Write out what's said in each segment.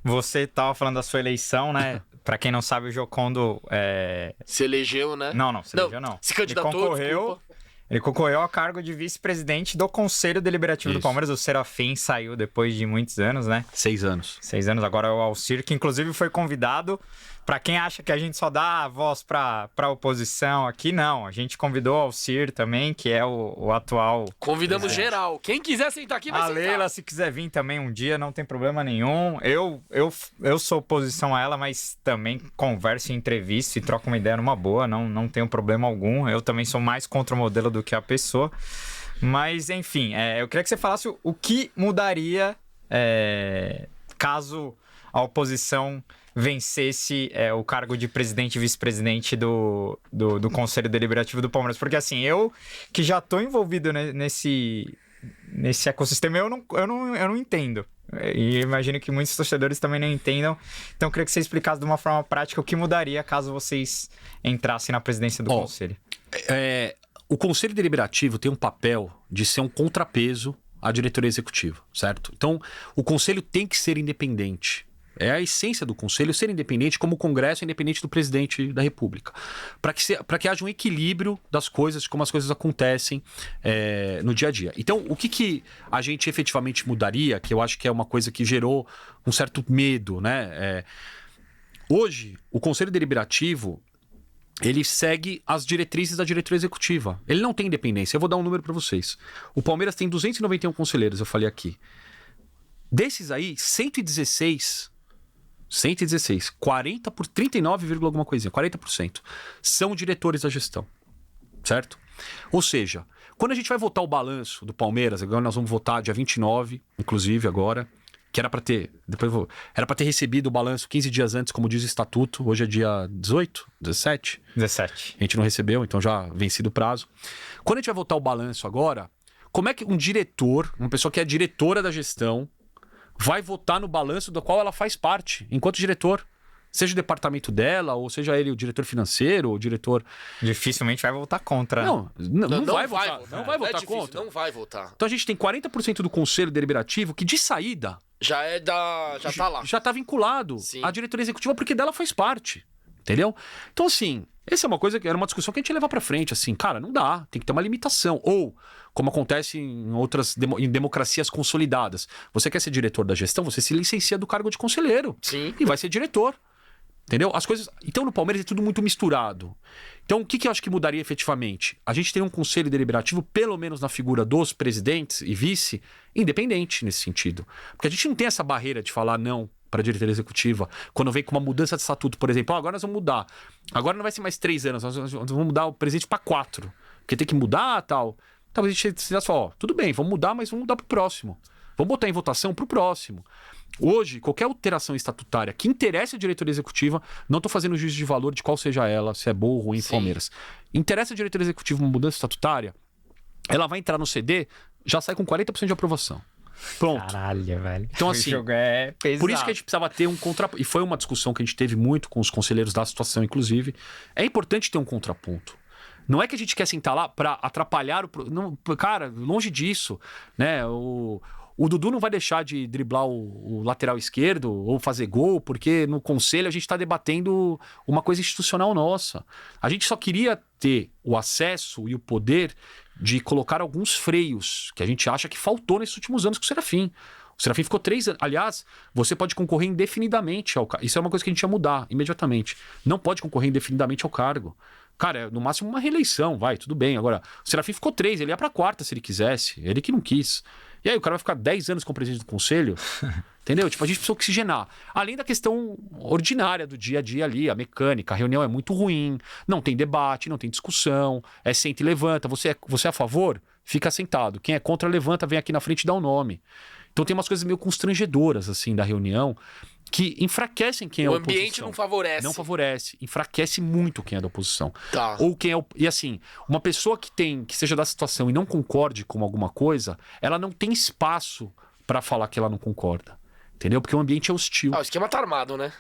você tava falando da sua eleição, né? Pra quem não sabe, o Giocondo... Se elegeu, né? Não, se elegeu não. Se candidatou, desculpa. Ele concorreu ao cargo de vice-presidente do Conselho Deliberativo do Palmeiras. O Serafim saiu depois de muitos anos, né? 6 anos. 6 anos, agora é o Alcir, que inclusive foi convidado. Pra quem acha que a gente só dá a voz pra oposição aqui, não. A gente convidou o Alcir também, que é o atual... Convidamos geral. Quem quiser sentar aqui, vai sentar. A Leila, se quiser vir também um dia, não tem problema nenhum. Eu sou oposição a ela, mas também converso em entrevista e troco uma ideia numa boa. Não tenho problema algum. Eu também sou mais contra o modelo do que a pessoa. Mas, enfim, eu queria que você falasse o que mudaria caso a oposição vencesse o cargo de presidente e vice-presidente do Conselho Deliberativo do Palmeiras. Porque, assim, eu que já estou envolvido nesse ecossistema, eu não entendo. E imagino que muitos torcedores também não entendam. Então, eu queria que você explicasse de uma forma prática o que mudaria caso vocês entrassem na presidência do Conselho. O Conselho Deliberativo tem um papel de ser um contrapeso à diretoria executiva, certo? Então, o Conselho tem que ser independente. É a essência do Conselho ser independente, como o Congresso é independente do presidente da República. Para que haja um equilíbrio das coisas, como as coisas acontecem no dia a dia. Então, o que a gente efetivamente mudaria, que eu acho que é uma coisa que gerou um certo medo, né? Hoje, o Conselho Deliberativo, ele segue as diretrizes da diretoria executiva. Ele não tem independência. Eu vou dar um número para vocês. O Palmeiras tem 291 conselheiros, eu falei aqui. Desses aí, 116, 40 por 39, alguma coisinha, 40%, são diretores da gestão, certo? Ou seja, quando a gente vai votar o balanço do Palmeiras, agora nós vamos votar dia 29, inclusive agora, que era para ter, era para ter recebido o balanço 15 dias antes, como diz o estatuto, hoje é dia 18, 17? 17. A gente não recebeu, então já vencido o prazo. Quando a gente vai votar o balanço agora, como é que um diretor, uma pessoa que é diretora da gestão, vai votar no balanço do qual ela faz parte, enquanto diretor? Seja o departamento dela, ou seja ele o diretor financeiro, ou o diretor... Dificilmente vai votar contra. Não vai votar. Não vai votar difícil, contra. Não vai votar. Então a gente tem 40% do Conselho Deliberativo que, de saída... Já tá lá. Já tá vinculado à diretoria executiva, porque dela faz parte. Entendeu? Então, assim, essa é uma coisa que era uma discussão que a gente ia levar pra frente. Assim, cara, não dá. Tem que ter uma limitação. Ou, como acontece em outras em democracias consolidadas, você quer ser diretor da gestão, você se licencia do cargo de conselheiro. Sim. E vai ser diretor. Entendeu? As coisas... Então, no Palmeiras é tudo muito misturado. Então, o que eu acho que mudaria efetivamente? A gente tem um conselho deliberativo, pelo menos na figura dos presidentes e vice, independente nesse sentido. Porque a gente não tem essa barreira de falar não para a diretoria executiva, quando vem com uma mudança de estatuto, por exemplo, agora nós vamos mudar. Agora não vai ser mais 3 anos, nós vamos mudar o presidente para 4. Porque tem que mudar tal. Talvez a gente se fala, tudo bem, vamos mudar, mas vamos mudar para o próximo. Vamos botar em votação para o próximo. Hoje, qualquer alteração estatutária que interesse a diretoria executiva, não estou fazendo juízo de valor de qual seja ela, se é boa ou ruim, Palmeiras. Interessa a diretoria executiva uma mudança estatutária, ela vai entrar no CD, já sai com 40% de aprovação. Pronto. Caralho, velho. Então, assim, o jogo é pesado. Por isso que a gente precisava ter um contraponto. E foi uma discussão que a gente teve muito com os conselheiros da situação, inclusive. É importante ter um contraponto. Não é que a gente quer sentar lá para atrapalhar o... Não, cara, longe disso, né? O Dudu não vai deixar de driblar o lateral esquerdo ou fazer gol, porque no conselho a gente está debatendo uma coisa institucional nossa. A gente só queria ter o acesso e o poder de colocar alguns freios que a gente acha que faltou nesses últimos anos com o Serafim. O Serafim ficou 3 anos. Aliás, você pode concorrer indefinidamente ao cargo. Isso é uma coisa que a gente ia mudar imediatamente. Não pode concorrer indefinidamente ao cargo. Cara, é no máximo uma reeleição, vai, tudo bem. Agora, o Serafim ficou 3, ele ia pra 4 se ele quisesse. Ele que não quis. E aí o cara vai ficar 10 anos como presidente do conselho. Entendeu? Tipo, a gente precisa oxigenar. Além da questão ordinária do dia a dia ali, a mecânica, a reunião é muito ruim, não tem debate, não tem discussão, senta e levanta. Você é a favor? Fica sentado. Quem é contra, levanta, vem aqui na frente e dá o nome. Então tem umas coisas meio constrangedoras, assim, da reunião, que enfraquecem quem é a oposição. O ambiente não favorece. Não favorece. Enfraquece muito quem é da oposição. Tá. Ou quem é... E assim, uma pessoa que seja da situação e não concorde com alguma coisa, ela não tem espaço para falar que ela não concorda. Entendeu? Porque o ambiente é hostil. O esquema tá armado, né?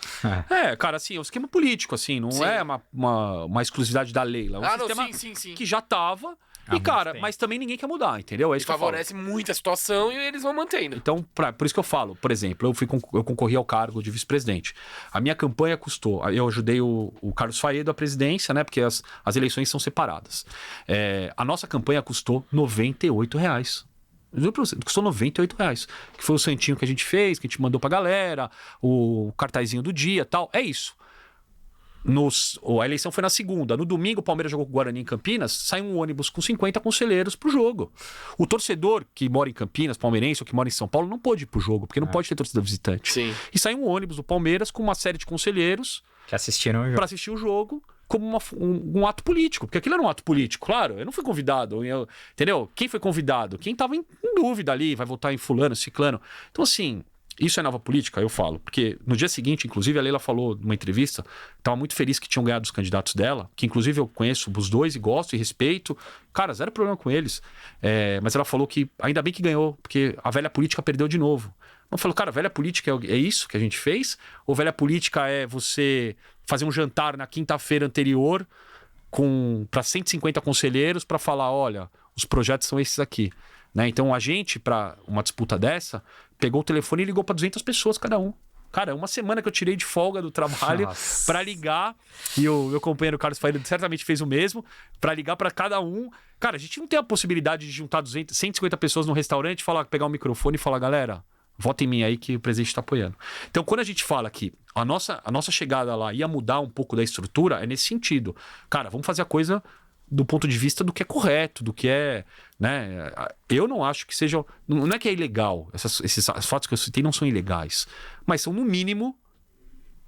Cara, assim, é um esquema político, assim, não é uma exclusividade da Leila. É um sistema sim. que já tava. E, cara, mas também ninguém quer mudar, entendeu? É isso que favorece muito a situação e eles vão mantendo. Então, por isso que eu falo, por exemplo, eu concorri ao cargo de vice-presidente. A minha campanha custou, eu ajudei o Carlos Faedo à presidência, né? Porque as eleições são separadas. A nossa campanha custou R$98. Custou R$98, que foi o santinho que a gente fez, que a gente mandou pra galera, o cartazinho do dia e tal. É isso. A eleição foi na segunda. No domingo, o Palmeiras jogou com o Guarani em Campinas, saiu um ônibus com 50 conselheiros pro jogo. O torcedor que mora em Campinas, palmeirense, ou que mora em São Paulo, não pôde ir pro jogo, porque não pode ter torcida visitante. Sim. E saiu um ônibus do Palmeiras com uma série de conselheiros que assistiram o jogo. Pra assistir o jogo como um ato político, porque aquilo era um ato político, claro, eu não fui convidado, entendeu? Quem foi convidado? Quem tava em dúvida ali, vai votar em fulano, ciclano. Então, assim, isso é nova política, eu falo, porque no dia seguinte, inclusive, a Leila falou numa entrevista, estava muito feliz que tinham ganhado os candidatos dela, que inclusive eu conheço os dois e gosto e respeito, cara, zero problema com eles, mas ela falou que ainda bem que ganhou, porque a velha política perdeu de novo. Eu falo, cara, velha política é isso que a gente fez? Ou velha política é você fazer um jantar na quinta-feira anterior para 150 conselheiros para falar, olha, os projetos são esses aqui. Né? Então a gente, para uma disputa dessa, pegou o telefone e ligou para 200 pessoas cada um. Cara, uma semana que eu tirei de folga do trabalho para ligar, e o meu companheiro Carlos Faedo certamente fez o mesmo, para ligar para cada um. Cara, a gente não tem a possibilidade de juntar 150 pessoas num restaurante, pegar um microfone e falar, galera, vota em mim aí que o presidente está apoiando. Então, quando a gente fala que a nossa chegada lá ia mudar um pouco da estrutura, é nesse sentido. Cara, vamos fazer a coisa do ponto de vista do que é correto, do que é... Né? Eu não acho que seja... Não é que é ilegal. Esses fatos que eu citei não são ilegais. Mas são, no mínimo,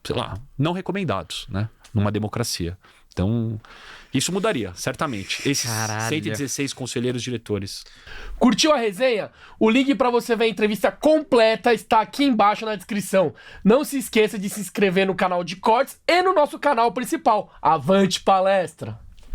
sei lá, não recomendados, né? Numa democracia. Então, isso mudaria, certamente. Esses 116 conselheiros diretores. Curtiu a resenha? O link para você ver a entrevista completa está aqui embaixo na descrição. Não se esqueça de se inscrever no canal de cortes e no nosso canal principal. Avante Palestra!